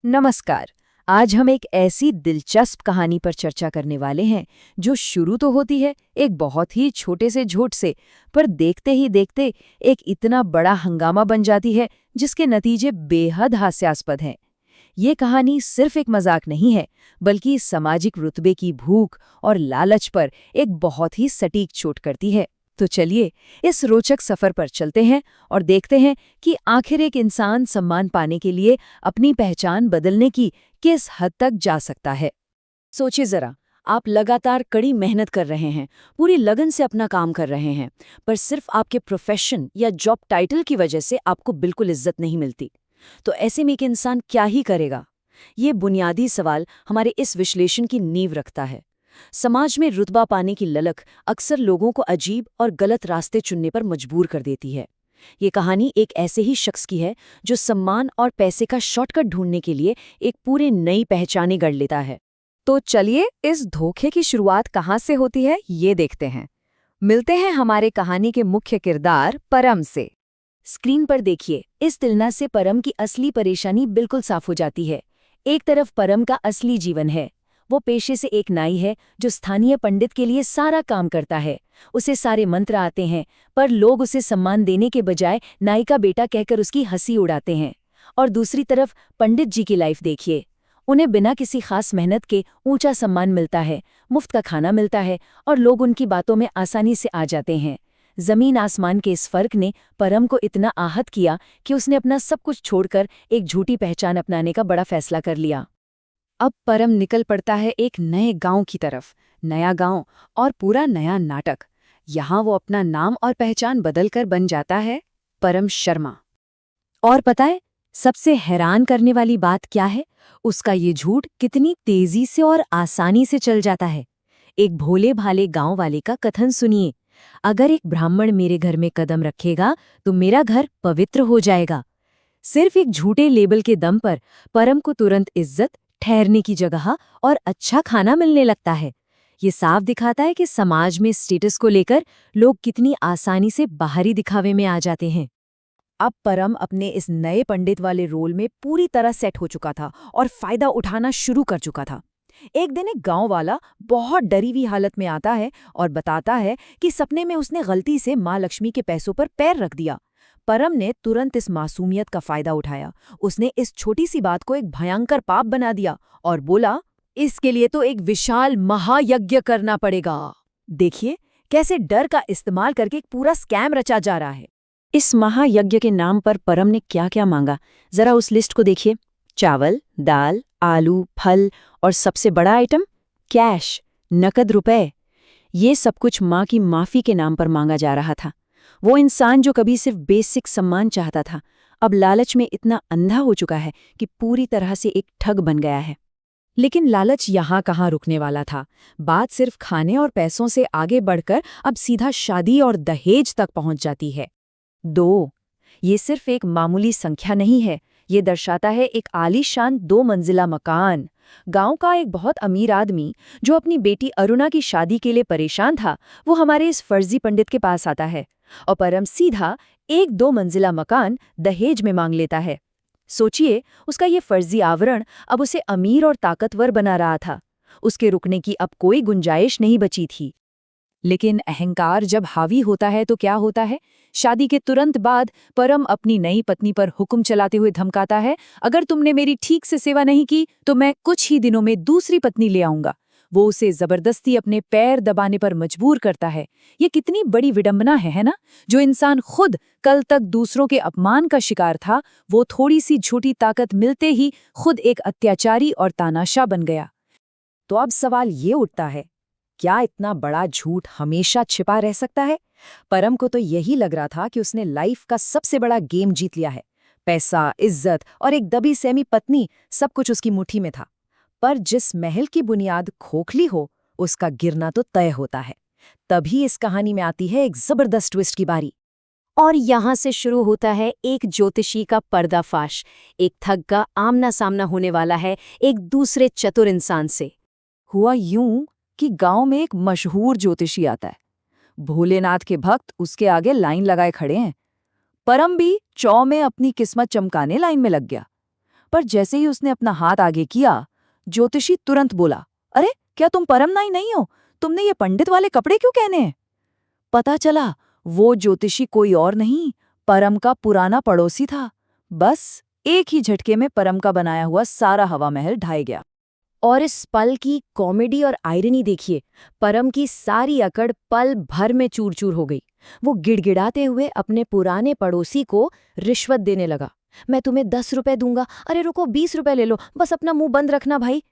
नमस्कार। आज हम एक ऐसी दिलचस्प कहानी पर चर्चा करने वाले हैं जो शुरू तो होती है एक बहुत ही छोटे से झूठ से, पर देखते ही देखते एक इतना बड़ा हंगामा बन जाती है जिसके नतीजे बेहद हास्यास्पद हैं। ये कहानी सिर्फ एक मजाक नहीं है, बल्कि सामाजिक रुतबे की भूख और लालच पर एक बहुत ही सटीक चोट करती है। तो चलिए इस रोचक सफर पर चलते हैं और देखते हैं कि आखिर एक इंसान सम्मान पाने के लिए अपनी पहचान बदलने की किस हद तक जा सकता है। सोचिए जरा, आप लगातार कड़ी मेहनत कर रहे हैं, पूरी लगन से अपना काम कर रहे हैं, पर सिर्फ आपके प्रोफेशन या जॉब टाइटल की वजह से आपको बिल्कुल इज्जत नहीं मिलती। तो ऐसे में एक इंसान क्या ही करेगा? ये बुनियादी सवाल हमारे इस विश्लेषण की नींव रखता है। समाज में रुतबा पाने की ललक अक्सर लोगों को अजीब और गलत रास्ते चुनने पर मजबूर कर देती है। ये कहानी एक ऐसे ही शख्स की है जो सम्मान और पैसे का शॉर्टकट ढूंढने के लिए एक पूरी नई पहचान गढ़ लेता है। तो चलिए इस धोखे की शुरुआत कहाँ से होती है ये देखते हैं। मिलते हैं हमारे कहानी के मुख्य किरदार परम से। स्क्रीन पर देखिए, इस तुलना से परम की असली परेशानी बिल्कुल साफ हो जाती है। एक तरफ परम का असली जीवन है। वो पेशे से एक नाई है जो स्थानीय पंडित के लिए सारा काम करता है। उसे सारे मंत्र आते हैं, पर लोग उसे सम्मान देने के बजाय नाई का बेटा कहकर उसकी हंसी उड़ाते हैं। और दूसरी तरफ पंडित जी की लाइफ देखिए। उन्हें बिना किसी खास मेहनत के ऊंचा सम्मान मिलता है, मुफ्त का खाना मिलता है और लोग उनकी बातों में आसानी से आ जाते हैं। जमीन आसमान के इस फर्क ने परम को इतना आहत किया कि उसने अपना सब कुछ छोड़कर एक झूठी पहचान अपनाने का बड़ा फैसला कर लिया। अब परम निकल पड़ता है एक नए गांव की तरफ। नया गांव और पूरा नया नाटक। यहाँ वो अपना नाम और पहचान बदलकर बन जाता है परम शर्मा। और पता है सबसे हैरान करने वाली बात क्या है? उसका ये झूठ कितनी तेजी से और आसानी से चल जाता है। एक भोले भाले गांव वाले का कथन सुनिए, अगर एक ब्राह्मण मेरे घर में कदम रखेगा तो मेरा घर पवित्र हो जाएगा। सिर्फ एक झूठे लेबल के दम पर परम को तुरंत इज्जत, ठहरने की जगह और अच्छा खाना मिलने लगता है। ये साफ दिखाता है कि समाज में स्टेटस को लेकर लोग कितनी आसानी से बाहरी दिखावे में आ जाते हैं। अब परम अपने इस नए पंडित वाले रोल में पूरी तरह सेट हो चुका था और फायदा उठाना शुरू कर चुका था। एक दिन एक गांव वाला बहुत डरी हुई हालत में आता है और बताता है कि सपने में उसने गलती से माँ लक्ष्मी के पैसों पर पैर रख दिया। परम ने तुरंत इस मासूमियत का फायदा उठाया। उसने इस छोटी सी बात को एक भयंकर पाप बना दिया और बोला, इसके लिए तो एक विशाल महायज्ञ करना पड़ेगा। देखिए कैसे डर का इस्तेमाल करके एक पूरा स्कैम रचा जा रहा है। इस महायज्ञ के नाम पर परम ने क्या क्या मांगा, जरा उस लिस्ट को देखिए। चावल, दाल, आलू, फल और सबसे बड़ा आइटम कैश, नकद रुपए। ये सब कुछ माँ की माफी के नाम पर मांगा जा रहा था। वो इंसान जो कभी सिर्फ बेसिक सम्मान चाहता था, अब लालच में इतना अंधा हो चुका है कि पूरी तरह से एक ठग बन गया है। लेकिन लालच यहाँ कहाँ रुकने वाला था। बात सिर्फ खाने और पैसों से आगे बढ़कर अब सीधा शादी और दहेज तक पहुँच जाती है। 2 ये सिर्फ एक मामूली संख्या नहीं है, ये दर्शाता है एक आलीशान 2 मंजिला मकान। गांव का एक बहुत अमीर आदमी जो अपनी बेटी अरुणा की शादी के लिए परेशान था, वो हमारे इस फर्जी पंडित के पास आता है और परम सीधा एक 2 मंजिला मकान दहेज में मांग लेता है। सोचिए, उसका ये फर्जी आवरण अब उसे अमीर और ताकतवर बना रहा था। उसके रुकने की अब कोई गुंजाइश नहीं बची थी। लेकिन अहंकार जब हावी होता है तो क्या होता है? शादी के तुरंत बाद परम अपनी नई पत्नी पर हुक्म चलाते हुए धमकाता है, अगर तुमने मेरी ठीक से सेवा नहीं की तो मैं कुछ ही दिनों में दूसरी पत्नी ले आऊंगा। वो उसे जबरदस्ती अपने पैर दबाने पर मजबूर करता है। ये कितनी बड़ी विडंबना है ना? जो इंसान खुद कल तक दूसरों के अपमान का शिकार था, वो थोड़ी सी झूठी ताकत मिलते ही खुद एक अत्याचारी और तानाशाह बन गया। तो अब सवाल ये उठता है, क्या इतना बड़ा झूठ हमेशा छिपा रह सकता है? परम को तो यही लग रहा था कि उसने लाइफ का सबसे बड़ा गेम जीत लिया है। पैसा, इज्जत और एक दबी सहमी पत्नी, सब कुछ उसकी मुट्ठी में था। पर जिस महल की बुनियाद खोखली हो, उसका गिरना तो तय होता है। तभी इस कहानी में आती है एक जबरदस्त ट्विस्ट की बारी। और यहाँ से शुरू होता है एक ज्योतिषी का पर्दाफाश। एक ठग का आमना सामना होने वाला है एक दूसरे चतुर इंसान से। हुआ यूं कि गांव में एक मशहूर ज्योतिषी आता है। भोलेनाथ के भक्त उसके आगे लाइन लगाए खड़े हैं। परम भी चौ में अपनी किस्मत चमकाने लाइन में लग गया। पर जैसे ही उसने अपना हाथ आगे किया, ज्योतिषी तुरंत बोला, अरे क्या तुम परम नाई नहीं हो? तुमने ये पंडित वाले कपड़े क्यों पहने हैं? पता चला वो ज्योतिषी कोई और नहीं, परम का पुराना पड़ोसी था। बस एक ही झटके में परम का बनाया हुआ सारा हवा महल ढाई गया। और इस पल की कॉमेडी और आयरनी देखिए, परम की सारी अकड़ पल भर में चूर चूर हो गई। वो गिड़गिड़ाते हुए अपने पुराने पड़ोसी को रिश्वत देने लगा। मैं तुम्हें 10 रुपए दूंगा, अरे रुको 20 रुपए ले लो, बस अपना मुंह बंद रखना भाई।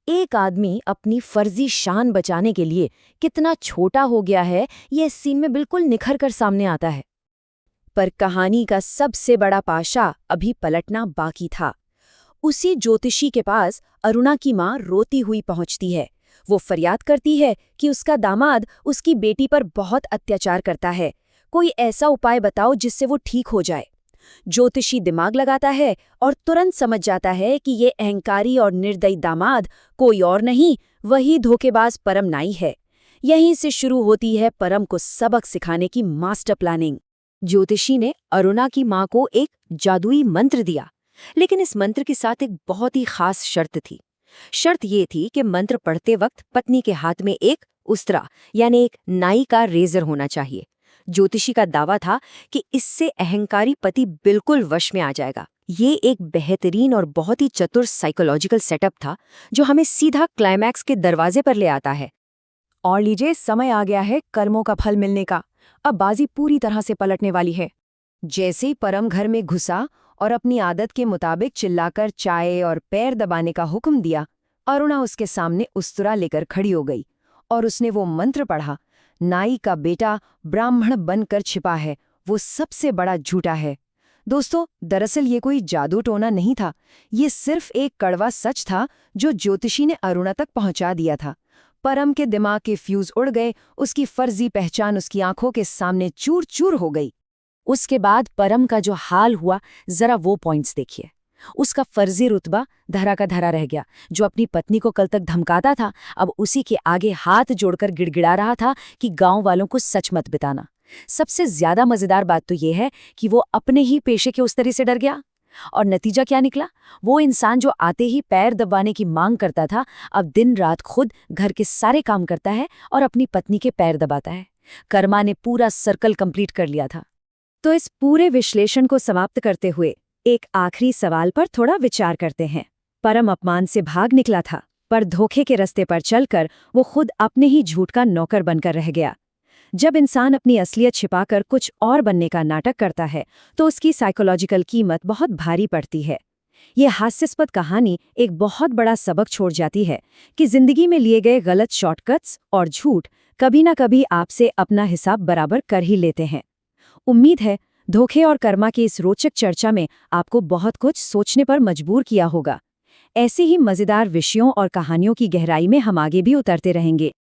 एक आदमी अपनी फर्जी शान बचाने के लिए कितना छोटा हो गया है, ये इस सीन में बिल्कुल निखर कर सामने आता है। पर कहानी का सबसे बड़ा पाशा अभी पलटना बाकी था। उसी ज्योतिषी के पास अरुणा की मां रोती हुई पहुंचती है। वो फरियाद करती है कि उसका दामाद उसकी बेटी पर बहुत अत्याचार करता है। कोई ऐसा उपाय बताओ जिससे वो ठीक हो जाए। ज्योतिषी दिमाग लगाता है और तुरंत समझ जाता है कि ये अहंकारी और निर्दयी दामाद कोई और नहीं, वही धोखेबाज परम नाई है। यहीं से शुरू होती है परम को सबक सिखाने की मास्टर प्लानिंग। ज्योतिषी ने अरुणा की मां को एक जादुई मंत्र दिया, लेकिन इस मंत्र के साथ एक बहुत ही खास शर्त थी। शर्त ये थी कि मंत्र पढ़ते वक्त पत्नी के हाथ में एक उस्तरा यानी एक नाई का रेजर होना चाहिए। ज्योतिषी का दावा था कि इससे अहंकारी पति बिल्कुल वश में आ जाएगा। ये एक बेहतरीन और बहुत ही चतुर साइकोलॉजिकल सेटअप था जो हमें सीधा क्लाइमैक्स के दरवाजे पर ले आता है। और लीजिए, समय आ गया है कर्मों का फल मिलने का। अब बाजी पूरी तरह से पलटने वाली है। जैसे ही परम घर में घुसा और अपनी आदत के मुताबिक चिल्लाकर चाय और पैर दबाने का हुक्म दिया, अरुणा उसके सामने उस्तरा लेकर खड़ी हो गई और उसने वो मंत्र पढ़ा, नाई का बेटा ब्राह्मण बनकर छिपा है, वो सबसे बड़ा झूठा है। दोस्तों, दरअसल ये कोई जादू टोना नहीं था, ये सिर्फ एक कड़वा सच था जो ज्योतिषी ने अरुणा तक पहुंचा दिया था। परम के दिमाग के फ्यूज उड़ गए, उसकी फर्जी पहचान उसकी आंखों के सामने चूर चूर हो गई। उसके बाद परम का जो हाल हुआ, जरा वो पॉइंट्स देखिए। उसका फर्जी रुतबा धरा का धरा रह गया। जो अपनी पत्नी को कल तक धमकाता था, अब उसी के आगे हाथ जोड़कर गिड़गिड़ा रहा था कि गांव वालों को सच मत बताना। सबसे ज्यादा मजेदार बात तो ये है कि वो अपने ही पेशे के उस तरह से डर गया। और नतीजा क्या निकला? वो इंसान जो आते ही पैर दबाने की मांग करता था, अब दिन रात खुद घर के सारे काम करता है और अपनी पत्नी के पैर दबाता है। कर्मा ने पूरा सर्कल कंप्लीट कर लिया था। तो इस पूरे विश्लेषण को समाप्त करते हुए एक आखिरी सवाल पर थोड़ा विचार करते हैं। परम अपमान से भाग निकला था, पर धोखे के रास्ते पर चलकर वो खुद अपने ही झूठ का नौकर बनकर रह गया। जब इंसान अपनी असलियत छिपाकर कुछ और बनने का नाटक करता है, तो उसकी साइकोलॉजिकल कीमत बहुत भारी पड़ती है। ये हास्यास्पद कहानी एक बहुत बड़ा सबक छोड़ जाती है कि जिंदगी में लिए गए गलत शॉर्टकट्स और झूठ कभी ना कभी आपसे अपना हिसाब बराबर कर ही लेते हैं। उम्मीद है धोखे और कर्मा की इस रोचक चर्चा में आपको बहुत कुछ सोचने पर मजबूर किया होगा। ऐसे ही मजेदार विषयों और कहानियों की गहराई में हम आगे भी उतरते रहेंगे।